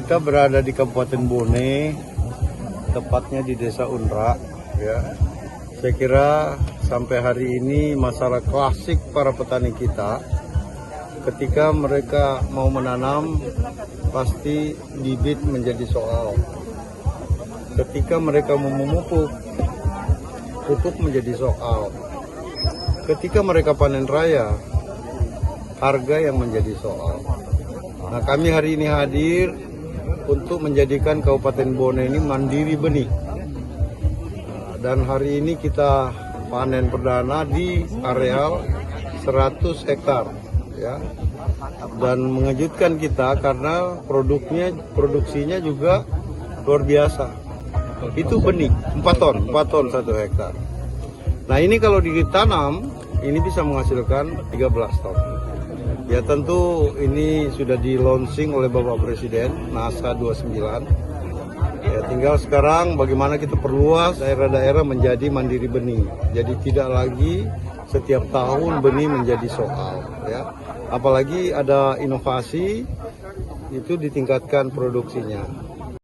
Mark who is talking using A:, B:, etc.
A: Kita berada di Kabupaten Bone, tepatnya di Desa Unra. Ya, saya kira sampai hari ini masalah klasik para petani kita, ketika mereka mau menanam, pasti bibit menjadi soal. Ketika mereka mau memupuk, pupuk menjadi soal. Ketika mereka panen raya, harga yang menjadi soal. Nah, kami hari ini hadir untuk menjadikan Kabupaten Bone ini mandiri benih. Dan hari ini kita panen perdana di areal 100 hektar. Ya. Dan mengejutkan kita karena produksinya juga luar biasa. Itu benih, 4 ton 1 hektar. Nah, ini kalau ditanam, ini bisa menghasilkan 13 ton. Ya, tentu ini sudah di-launching oleh Bapak Presiden, NASA 29. Ya, tinggal sekarang bagaimana kita perluas daerah-daerah menjadi mandiri benih. Jadi tidak lagi setiap tahun benih menjadi soal. Ya. Apalagi ada inovasi, itu ditingkatkan produksinya.